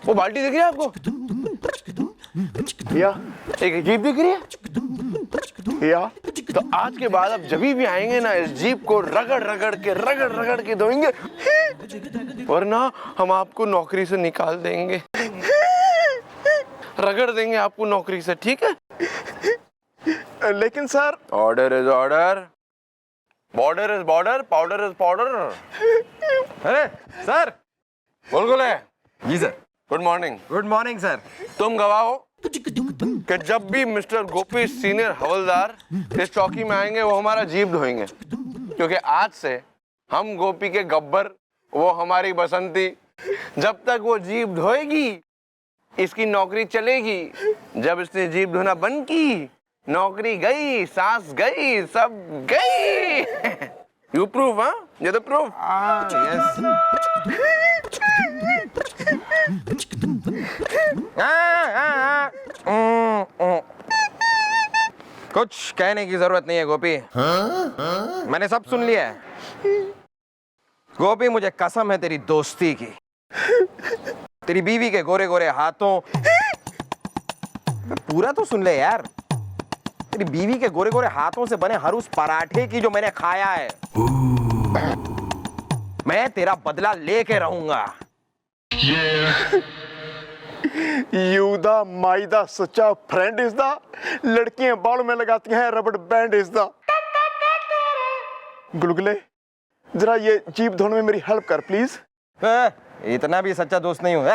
वो बाल्टी दिख रही है आपको? या एक जीप दिख रही है? या तो आज के बाद आप जब भी आएंगे ना, इस जीप को रगड़ रगड़ के धोएंगे, वरना हम आपको नौकरी से निकाल देंगे। रगड़ देंगे आपको नौकरी से, ठीक है? लेकिन sir, order is order, border is border, powder is powder. अरे सर। बुलबुले जी sir. Good morning. Good morning sir. तुम गवाह हो कि जब भी मिस्टर गोपी सीनियर हवलदार इस चौकी में आएंगे वो हमारा जीप धोएंगे, क्योंकि आज से हम गोपी के गब्बर, वो हमारी बसंती। जब तक वो जीप धोएगी इसकी नौकरी चलेगी। जब इसने जीप धोना बंद की, नौकरी गई, सांस गई, सब गई। You proof? हाँ, ये तो प्रूफ। यस। कुछ कहने की जरूरत नहीं है गोपी। मैंने सब सुन लिया है। गोपी, मुझे कसम है तेरी दोस्ती की, तेरी बीवी के गोरे गोरे हाथों। पूरा तो सुन ले यार। तेरी बीवी के गोरे गोरे हाथों से बने हर उस पराठे की जो मैंने खाया है, मैं तेरा बदला लेके रहूंगा। यू दा माई दा सच्चा फ्रेंड इज दा, लड़कियां बालों में लगाती हैं रबड़ बैंड इज दा। गुलगुले, जरा ये जीप धोने में मेरी हेल्प कर प्लीज। इतना भी सच्चा दोस्त नहीं हूं।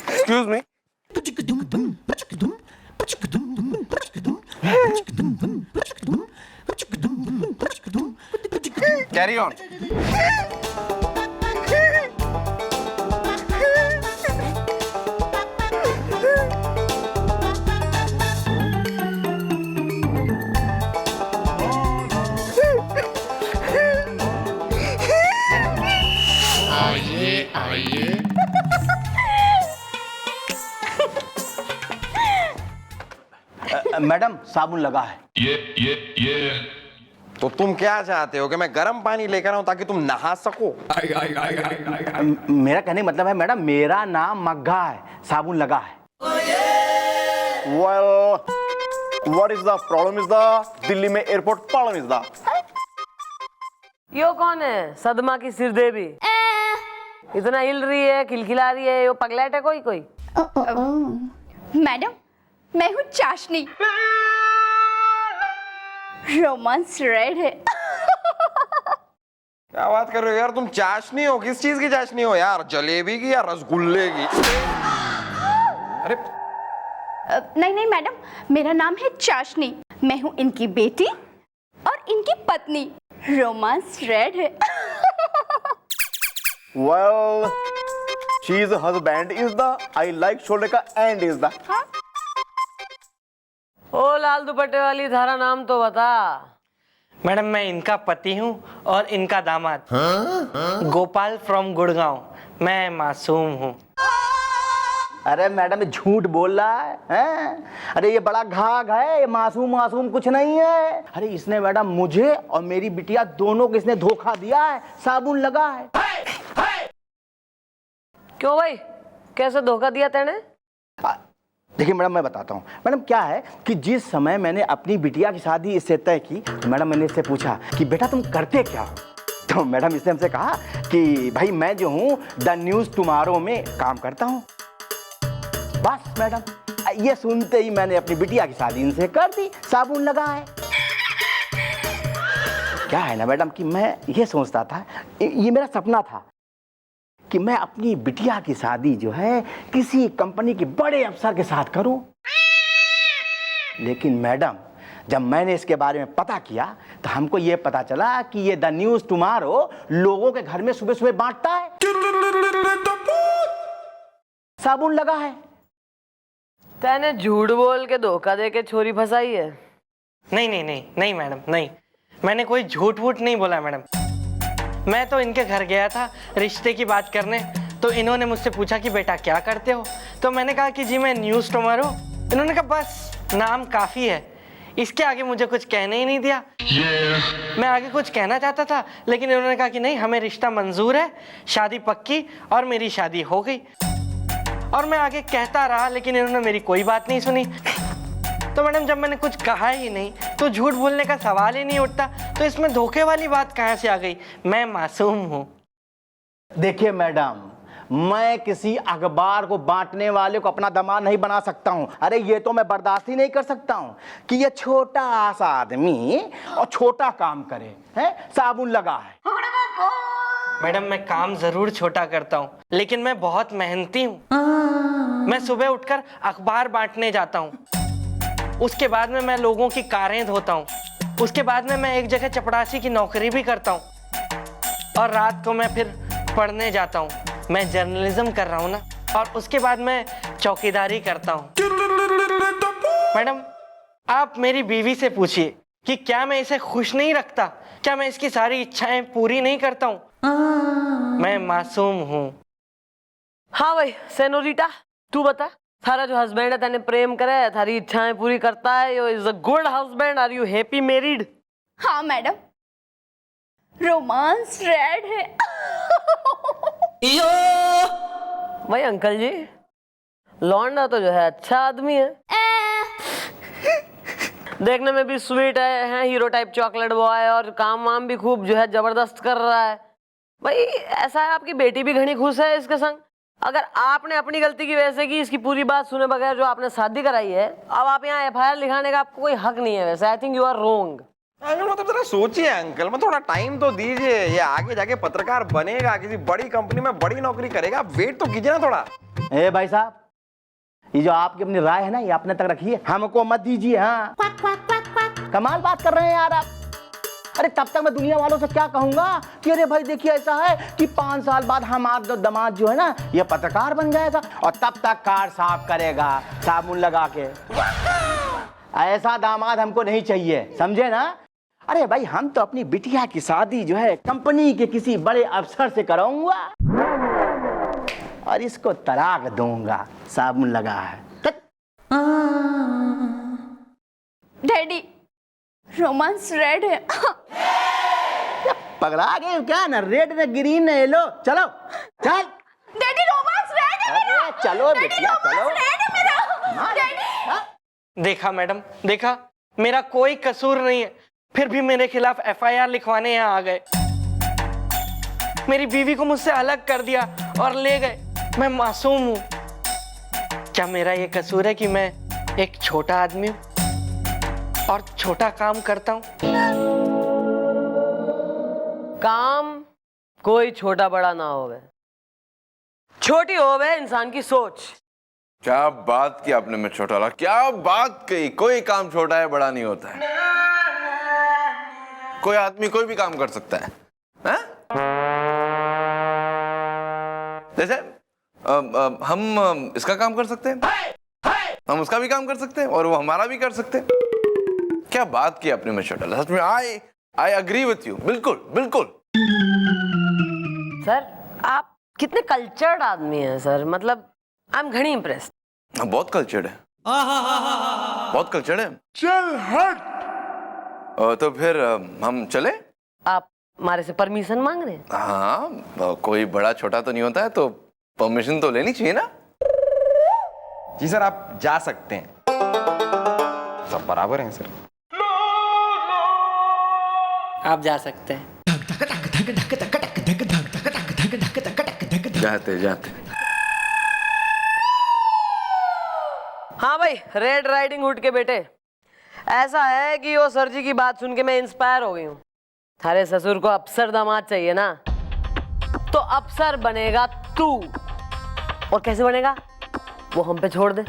Excuse me. Carry on. Madam साबुन लगा है। तो तुम क्या चाहते हो कि मैं गर्म पानी लेकर आऊं ताकि तुम नहा सको? मेरा कहने का मतलब है मैडम, मेरा नाम मग्गा है, साबुन लगा है। Well, what is the problem is the Delhi में एयरपोर्ट प्रॉब्लम इज द। यो कौन है? सदमा की सिरदेवी इतना हिल रही है, खिलखिला रही है। यो पगलेट है कोई? मैडम, मैं हूँ चाशनी। रोमांस रेड है। क्या बात कर रहे हो यार? तुम चाशनी हो? किस चीज की चाशनी हो यार? जलेबी की या रसगुल्ले की? अरे नहीं मैडम, मेरा नाम है चाशनी। मैं हूँ इनकी बेटी और इनकी पत्नी। रोमांस रेड है। Well, she is husband is the, I like shoulder का एंड इज द। ओ लाल दुपट्टे वाली, धारा नाम तो बता। मैडम, मैं इनका पति हूँ और इनका दामाद। गोपाल फ्रॉम गुड़गांव। मैं मासूम हूँ। अरे मैडम, ये झूठ बोल रहा है, हैं? अरे ये बड़ा घाघ है, ये मासूम मासूम कुछ नहीं है। अरे इसने मैडम मुझे और मेरी बिटिया दोनों को इसने धोखा दिया है। साबुन लगा है। क्यों भाई, कैसे धोखा दिया तेने? देखिए मैडम, मैं बताता हूँ। मैडम क्या है कि जिस समय मैंने अपनी बिटिया की शादी इससे तय की, तो मैडम मैंने इससे पूछा कि बेटा तुम करते क्या हो? तो मैडम इसने हमसे कहा कि भाई मैं जो हूँ द न्यूज़ टुमारो में काम करता हूँ। बस मैडम, ये सुनते ही मैंने अपनी बिटिया की शादी इनसे कर दी। साबुन लगा है। क्या है ना मैडम कि मैं ये सोचता था, ये मेरा सपना था कि मैं अपनी बिटिया की शादी जो है किसी कंपनी के बड़े अफसर के साथ करूं। लेकिन मैडम, जब मैंने इसके बारे में पता किया तो हमको ये पता चला कि ये द न्यूज़ टुमारो लोगों के घर में सुबह सुबह बांटता है। साबुन लगा है। तेने झूठ बोल के धोखा दे के छोरी फंसाई है? नहीं मैडम, नहीं। मैंने कोई झूठ वूठ नहीं बोला मैडम। मैं तो इनके घर गया था रिश्ते की बात करने, तो इन्होंने मुझसे पूछा कि बेटा क्या करते हो? तो मैंने कहा कि जी मैं न्यूज़ टुमारो। इन्होंने कहा बस नाम काफ़ी है, इसके आगे मुझे कुछ कहने ही नहीं दिया। मैं आगे कुछ कहना चाहता था लेकिन इन्होंने कहा कि नहीं, हमें रिश्ता मंजूर है, शादी पक्की, और मेरी शादी हो गई। और मैं आगे कहता रहा लेकिन इन्होंने मेरी कोई बात नहीं सुनी। तो मैडम जब मैंने कुछ कहा ही नहीं तो झूठ बोलने का सवाल ही नहीं उठता, तो इसमें धोखे वाली बात कहाँ से आ गई? मैं मासूम हूँ। देखिए मैडम, मैं किसी अखबार को बांटने वाले को अपना दामाद नहीं बना सकता हूं। अरे ये तो मैं बर्दाश्त ही नहीं कर सकता हूं कि ये छोटा सा आदमी और छोटा काम करे, है? साबुन लगा है। मैडम मैं काम जरूर छोटा करता हूँ लेकिन मैं बहुत मेहनती हूँ। मैं सुबह उठकर अखबार बांटने जाता हूँ, उसके बाद में मैं लोगों की कारें धोता हूँ, उसके बाद में मैं एक जगह चपरासी की नौकरी भी करता हूँ, और रात को मैं फिर पढ़ने जाता हूँ। मैं जर्नलिज्म कर रहा हूँ ना, और उसके बाद मैं चौकीदारी करता हूँ। मैडम आप मेरी बीवी से पूछिए कि क्या मैं इसे खुश नहीं रखता, क्या मैं इसकी सारी इच्छाएं पूरी नहीं करता हूँ? मैं मासूम हूँ। हाँ भाई सेनोरिटा, तू बता, थारा जो हस्बैंड है तेने प्रेम करे है, थारी इच्छाएं पूरी करता है, yo is a good husband, are you happy married? हाँ मैडम, रोमांस रेड है। भाई अंकल जी, लौंडा तो जो है अच्छा आदमी है, देखने में भी स्वीट है हीरो टाइप चॉकलेट बॉय, और काम वाम भी खूब जो है जबरदस्त कर रहा है। भाई ऐसा है आपकी बेटी भी घनी खुश है इसके संग। अगर आपने अपनी गलती की वजह से की इसकी पूरी बात सुने बगैर जो आपने शादी कराई है, अब आप यहाँ एफआईआर लिखाने का आपको कोई हक नहीं है। वैसे I think you are wrong. Uncle मतलब जरा सोचिए अंकल, मैं थोड़ा टाइम तो दीजिए। ये आगे जाके पत्रकार बनेगा, किसी बड़ी कंपनी में बड़ी नौकरी करेगा, वेट तो कीजिए ना थोड़ा। ए भाई साहब, ये जो आपकी अपनी राय है ना, ये अपने तक रखिए, हमको मत दीजिए। हाँ कमाल बात कर रहे हैं यार आप। अरे तब तक मैं दुनिया वालों से क्या कहूंगा कि अरे भाई देखिए ऐसा है कि 5 साल बाद हमारा दामाद जो है ना ये पत्रकार बन जाएगा, और तब तक कार साफ करेगा साबुन लगा के। ऐसा दामाद हमको नहीं चाहिए, समझे ना? अरे भाई हम तो अपनी बिटिया की शादी जो है कंपनी के किसी बड़े अफसर से कराऊंगा और इसको तलाक दूंगा, साबुन लगा है। डैडी रोमांस रेड है। पगला गए क्या? ना रेड ना ग्रीन ना येलो, चलो चल। डैडी रोमांस रेड है मेरा। अरे चलो डैडी, बिटिया चलो। रोमांस रेड है मेरा। डैडी देखा मैडम, देखा मेरा कोई कसूर नहीं है, फिर भी मेरे खिलाफ एफआईआर लिखवाने यहाँ आ गए। मेरी बीवी को मुझसे अलग कर दिया और ले गए। मैं मासूम हूँ। क्या मेरा ये कसूर है कि मैं एक छोटा आदमी हूँ और छोटा काम करता हूँ? काम कोई छोटा बड़ा ना होवे, छोटी होवे इंसान की सोच। क्या बात की आपने मैं छोटा वाला, क्या बात कही। कोई काम छोटा है बड़ा नहीं होता है। कोई आदमी कोई भी काम कर सकता है, हैं? जैसे हम इसका काम कर सकते हैं, हम उसका भी काम कर सकते हैं, और वो हमारा भी कर सकते हैं। क्या बात की आपने मैं छोटा वाला, सच में आई अग्री विथ यू, बिल्कुल बिल्कुल। सर आप कितने कल्चर्ड आदमी हैं सर, मतलब आई एम घनी इम्प्रेस्ड। बहुत कल्चर्ड है, बहुत कल्चर्ड है। चल हट। तो फिर हम चले? आप हमारे से परमिशन मांग रहे हैं? हाँ, कोई बड़ा छोटा तो नहीं होता है, तो परमिशन तो लेनी चाहिए ना। जी सर आप जा सकते हैं, सब बराबर हैं सर। आप जा सकते हैं। जाते जाते। हाँ भाई, रेड राइडिंग हुड के बेटे, ऐसा है कि वो सर जी की बात सुन के मैं इंस्पायर हो गई हूँ। थारे ससुर को अफसर दामाद चाहिए ना, तो अफसर बनेगा तू। और कैसे बनेगा वो हम पे छोड़ दे।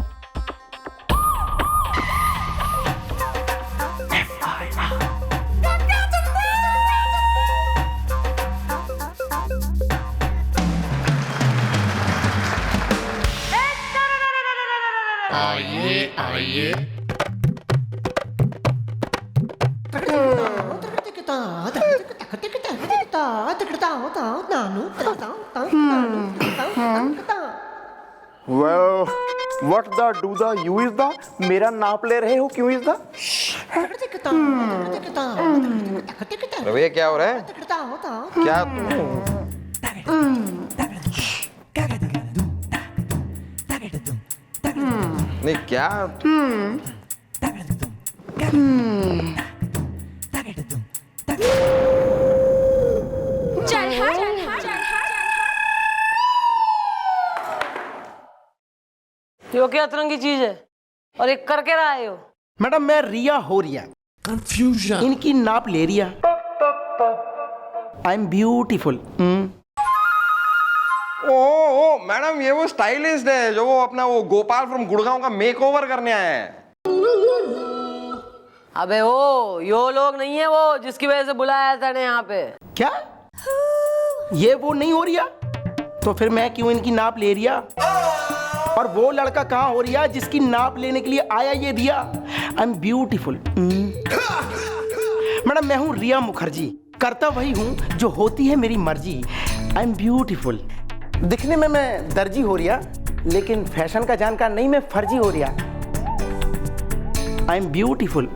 आइए आइए Well, what the do the you is the, मेरा नाप ले रहे हो क्यों is the? अरे भैया क्या हो रहा है? क्या तू नहीं क्या चल हाँ यो क्या अतरंगी चीज है और एक करके रहा है यो? मैडम मैं रिया हो रिया कंफ्यूजन इनकी नाप ले रिया I am beautiful oh madam ये वो स्टाइलिस्ट है जो वो अपना वो गोपाल फ्रॉम गुड़गांव का मेकओवर करने आया है। अबे ओ यो लोग नहीं है वो जिसकी वजह से बुलाया था ने यहाँ पे। क्या ये वो नहीं हो रिया तो फिर मैं क्यों इनकी नाप ले रिया और वो लड़का कहाँ हो रिया जिसकी नाप लेने के लिए आया ये रिया आई एम ब्यूटीफुल मैडम मैं हूँ रिया मुखर्जी करता वही हूँ जो होती है मेरी मर्जी आई एम ब्यूटीफुल दिखने में मैं दर्जी हो रिया लेकिन फैशन का जानकार नहीं मैं फर्जी हो रिया I am beautiful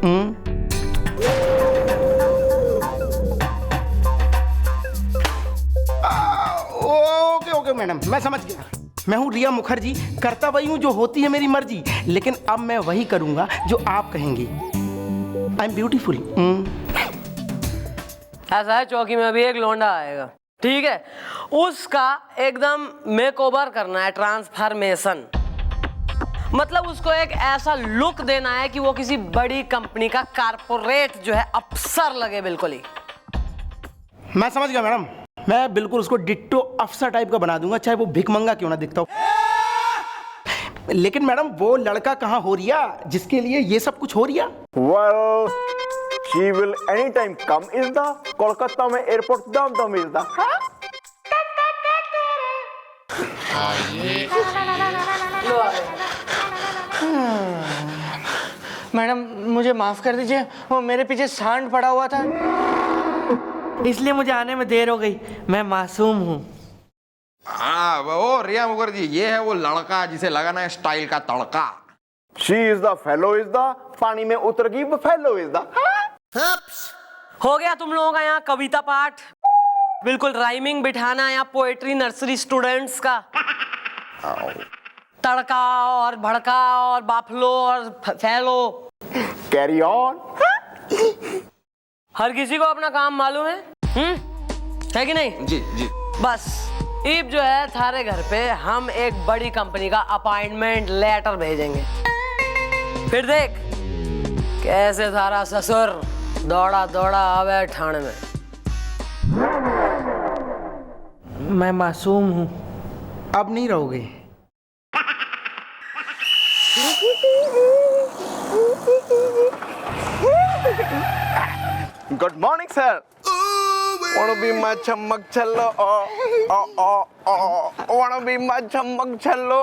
okay okay madam मैं समझ गया मैं हूँ रिया मुखर्जी करता वही हूँ जो होती है मेरी मर्जी लेकिन अब मैं वही करूँगा जो आप कहेंगी आई एम ब्यूटीफुल ऐसा है चौकी में अभी एक लौंडा आएगा ठीक है उसका एकदम मेकओवर करना है ट्रांसफॉर्मेशन मतलब उसको एक ऐसा लुक देना है कि वो किसी बड़ी कंपनी का कारपोरेट जो है अफसर लगे बिल्कुल ही। मैं समझ गया मैडम मैं बिल्कुल उसको डिट्टो अफसर टाइप का बना दूंगा चाहे वो भिखमंगा क्यों ना दिखता हो लेकिन मैडम वो लड़का कहाँ हो रिया जिसके लिए ये सब कुछ हो रिया Well, she will anytime come is the Kolkata में एयरपोर्ट दम is the मैडम मुझे माफ कर दीजिए वो मेरे पीछे सांड पड़ा हुआ था इसलिए मुझे आने में देर हो गई मैं मासूम हूँ। हाँ वो रिया मुखर्जी ये है वो लड़का जिसे लगाना है स्टाइल का तड़का। She is the fellow is the पानी में उतर गई वो fellow is the हो गया तुम लोगों का यहाँ कविता पाठ बिल्कुल राइमिंग बिठाना या पोएट्री नर्सरी स्टूडेंट्स का तड़का और भड़का और बाफलो और फैलो carry on हर किसी को अपना काम मालूम है कि नहीं? जी जी बस ईब जो है थारे घर पे हम एक बड़ी कंपनी का अपॉइंटमेंट लेटर भेजेंगे फिर देख कैसे थारा ससुर दौड़ा दौड़ा आवे ठाणे में। मैं मासूम हूँ अब नहीं रहोगे Good morning sir Wanna be my chammak challo Wanna be my chammak challo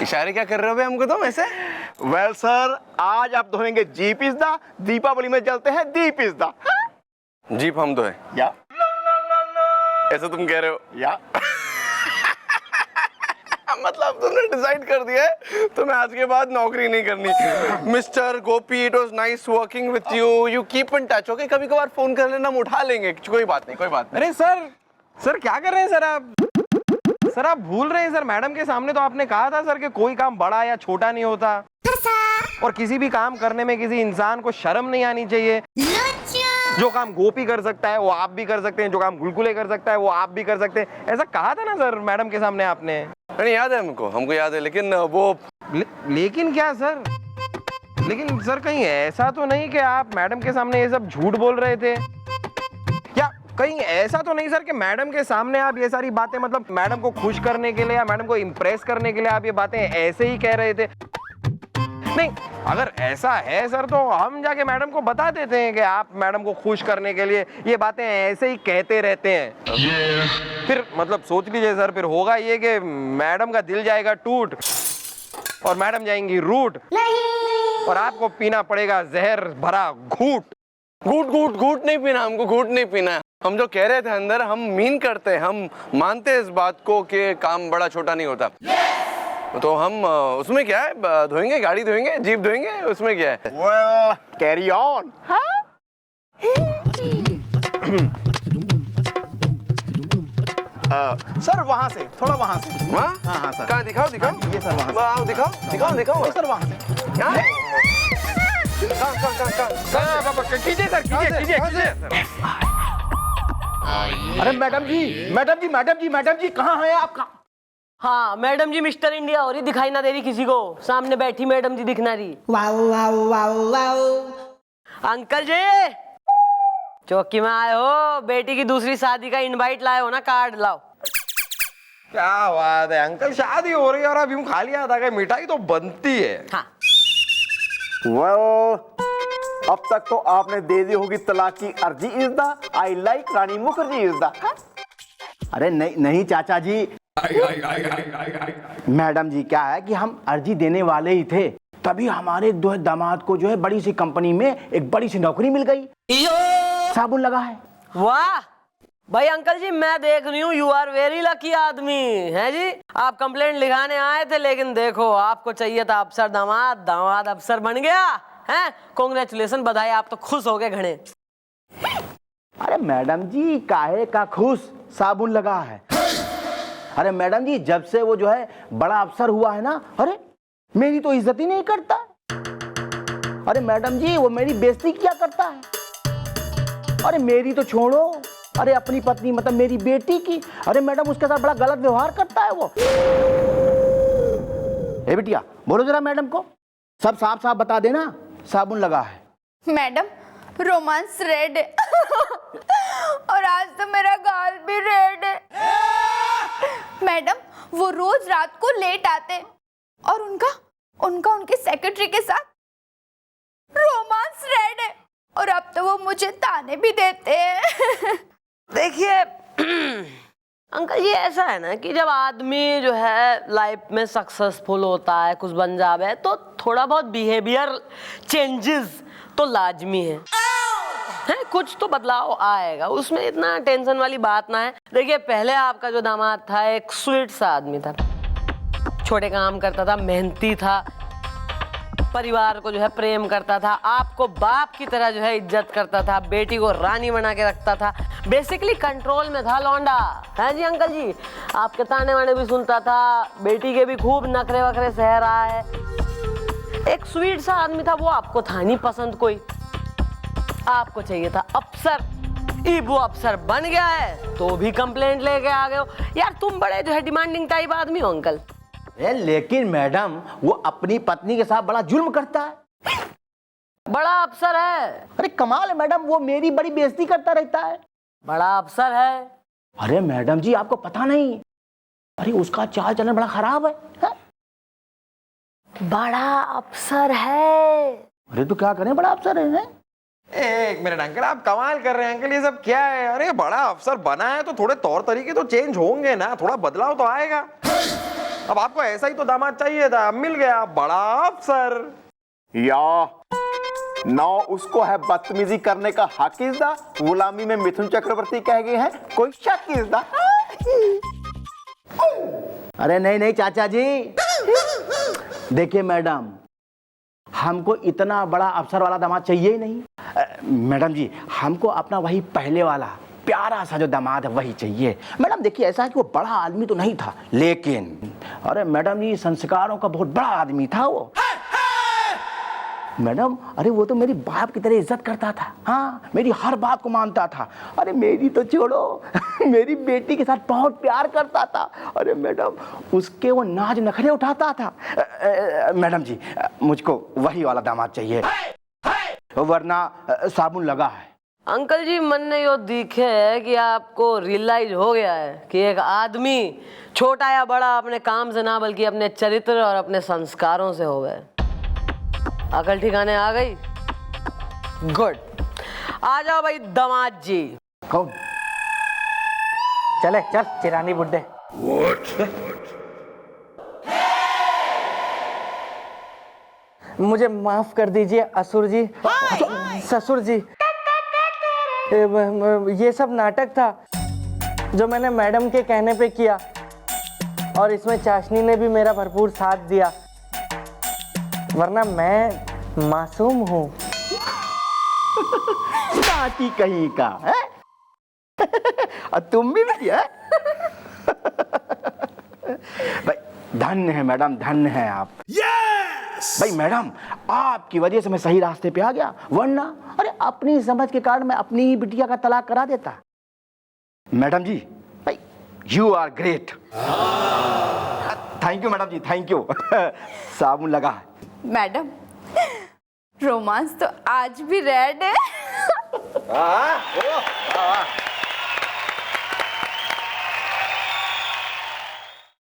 इशारे क्या कर रहे हो बे हमको तुम ऐसे? Well sir आज आप धोएंगे जीप is the दीपावली में जलते हैं दीप is the जीप हम तो है या ऐसा तुम कह रहे हो या मतलब तुमने डिसाइड कर दिया है तुम्हें आज के बाद नौकरी नहीं करनी। Mister Gopi it was nice working with you you keep in touch okay कभी कभार फोन कर लेना हम उठा लेंगे कोई बात नहीं अरे सर क्या कर रहे हैं सर आप भूल रहे हैं सर मैडम के सामने तो आपने कहा था सर कि कोई काम बड़ा या छोटा नहीं होता और किसी भी काम करने में किसी इंसान को शर्म नहीं आनी चाहिए। जो काम गोपी कर सकता है वो आप भी कर सकते हैं जो काम गुलगुले कर सकता है वो आप भी कर सकते हैं ऐसा कहा था ना सर मैडम के सामने आपने। नहीं याद है हमको याद है लेकिन वो लेकिन क्या सर लेकिन सर कहीं ऐसा तो नहीं कि आप मैडम के सामने ये सब झूठ बोल रहे थे या कहीं ऐसा तो नहीं सर कि मैडम के सामने आप ये सारी बातें मतलब मैडम को खुश करने के लिए या मैडम को इम्प्रेस करने के लिए आप ये बातें ऐसे ही कह रहे थे। नहीं अगर ऐसा है सर तो हम जाके मैडम को बता देते हैं कि आप मैडम को खुश करने के लिए ये बातें ऐसे ही कहते रहते हैं फिर मतलब सोच लीजिए सर फिर होगा ये कि मैडम का दिल जाएगा टूट और मैडम जाएंगी रूट और आपको पीना पड़ेगा जहर भरा घूट घूट नहीं पीना हमको घूट नहीं पीना हम जो कह रहे थे अंदर हम मीन करते हैं, हम मानते हैं इस बात को कि काम बड़ा छोटा नहीं होता। तो हम उसमें क्या है, धोएंगे, गाड़ी धोएंगे, जीप धोएंगे, उसमें क्या है। Well carry on. सर वहां से, थोड़ा वहां से। हाँ हाँ सर। कहाँ, दिखाओ दिखाओ। ये सर वहां से। वाह, दिखाओ दिखाओ दिखाओ सर वहां से। कहाँ? कहाँ? कीजिए सर, कीजिए कीजिए कीजिए। अरे मैडम जी, मैडम जी, मैडम जी, मैडम जी, कहाँ हैं आप? हाँ मैडम जी, मिस्टर इंडिया हो रही, दिखाई ना दे रही किसी को, सामने बैठी मैडम जी दिखना रही। Wow wow wow wow. Uncle जी चौकी में आए हो, बेटी की दूसरी शादी का इनवाइट लाए हो ना, कार्ड लाओ। क्या बात है अंकल, शादी हो रही है और अब यूं खा लिया था कि मिठाई तो बनती है। हाँ वेल अब तक तो आपने दे दी होगी तलाक की अर्जी। Is the I like Rani Mukherjee is the. अरे नहीं नहीं चाचा जी, मैडम जी क्या है कि हम अर्जी देने वाले ही थे, तभी हमारे दो दामाद को जो है बड़ी सी कंपनी में एक बड़ी सी नौकरी मिल गई, साबुन लगा है। वाह भाई अंकल जी, मैं देख रही हूँ यू आर वेरी लकी आदमी है जी। आप कंप्लेंट लिखाने आए थे, लेकिन देखो आपको चाहिए था अफसर दामाद, दामाद अफसर बन गया है। कांग्रेचुलेशन, बधाई, आप तो खुश हो गए घणे। अरे मैडम जी काहे का खुश, साबुन लगा है। अरे मैडम जी जब से वो जो है बड़ा अफसर हुआ है ना, अरे मेरी तो इज्जत ही नहीं करता। अरे मैडम जी वो मेरी बेइज्जती क्या करता है। अरे मेरी तो छोड़ो, अरे अपनी पत्नी मतलब मेरी बेटी की, अरे मैडम उसके साथ बड़ा गलत व्यवहार करता है वो। ए बिटिया बोलो जरा मैडम को, सब साफ साफ बता देना साबुन लगा है। मैडम रोमांस रेड है और आज तो मेरा गाल भी रेड है। मैडम वो रोज रात को लेट आते और उनके सेक्रेटरी के साथ रोमांस रेड है, और अब तो वो मुझे ताने भी देते हैं। देखिए अंकल जी, ऐसा है ना कि जब आदमी जो है लाइफ में सक्सेसफुल होता है, कुछ बन जावे, तो थोड़ा बहुत बिहेवियर चेंजेस तो लाजमी है, कुछ तो बदलाव आएगा, उसमें इतना टेंशन वाली बात ना है। देखिए पहले आपका जो दामाद था एक स्वीट सा आदमी था, छोटे काम करता था, मेहनती था, परिवार को जो है प्रेम करता था, आपको बाप की तरह जो है इज्जत करता था, बेटी को रानी बना के रखता था, बेसिकली कंट्रोल में था लौंडा है जी। अंकल जी आपके ताने वाने भी सुनता था, बेटी के भी खूब नखरे वखरे सह रहा है। एक स्वीट सा आदमी था, वो आपको था नहीं पसंद कोई, आपको चाहिए था अफसर। वो अफसर बन गया है तो भी कंप्लेंट लेके आ गए हो। यार तुम बड़े जो है डिमांडिंग टाइप आदमी हो अंकल। लेकिन मैडम वो अपनी पत्नी के साथ बड़ा जुल्म करता है। बड़ा अफसर है। अरे कमाल है मैडम, वो मेरी बड़ी बेइज्जती करता रहता है। बड़ा अफसर है। अरे मैडम जी आपको पता नहीं, अरे उसका चाल चलन बड़ा खराब है? बड़ा अफसर है। अरे तो क्या करें, बड़ा अफसर है। एक मिनट अंकल, आप कमाल कर रहे हैं अंकल, ये सब क्या है। अरे बड़ा अफसर बना है तो थोड़े तौर तरीके तो चेंज होंगे ना, थोड़ा बदलाव तो आएगा। अब आपको ऐसा ही तो दामाद चाहिए था, मिल गया बड़ा अफसर। या नौ उसको है बदतमीजी करने का हक इस दा, गुलामी में मिथुन चक्रवर्ती कह गए हैं, कोई शक इस दा। अरे नहीं नहीं चाचा जी, देखिए मैडम हमको इतना बड़ा अफसर वाला दामाद चाहिए ही नहीं। मैडम जी हमको अपना वही पहले वाला प्यारा सा जो दामाद है वही चाहिए। मैडम देखिए ऐसा है कि वो बड़ा आदमी तो नहीं था, लेकिन अरे मैडम जी संस्कारों का बहुत बड़ा आदमी था वो। मैडम अरे वो तो मेरी बाप की तरह इज्जत करता था, हाँ मेरी हर बात को मानता था। अरे मेरी तो छोड़ो मेरी बेटी के साथ बहुत प्यार करता था। अरे मैडम उसके वो नाज नखरे उठाता था। मैडम जी मुझको वही वाला दामाद चाहिए, वरना साबुन लगा है। अंकल जी मन ने यो दिखे है कि आपको रियलाइज हो गया है कि एक आदमी छोटा या बड़ा अपने काम से ना बल्कि अपने चरित्र और अपने संस्कारों से हो गए। अकल ठिकाने आ गई। गुड, आ जाओ भाई दामाद जी। कौन? चले चल चिरानी बुड्ढे। मुझे माफ कर दीजिए असुर जी, ससुर जी। ये सब नाटक था जो मैंने मैडम के कहने पे किया, और इसमें चाशनी ने भी मेरा भरपूर साथ दिया, वरना मैं मासूम हूँ। साथी कहीं का है। और तुम भी बिटिया। भाई धन्य है मैडम, धन्य है आप। भाई मैडम, आपकी वजह से मैं सही रास्ते पे आ गया, वरना अरे अपनी समझ के कारण मैं अपनी ही बिटिया का तलाक करा देता। मैडम जी, भाई you are great. Thank you madam ji, thank you. साबुन लगा है। मैडम, रोमांस तो आज भी रेड है।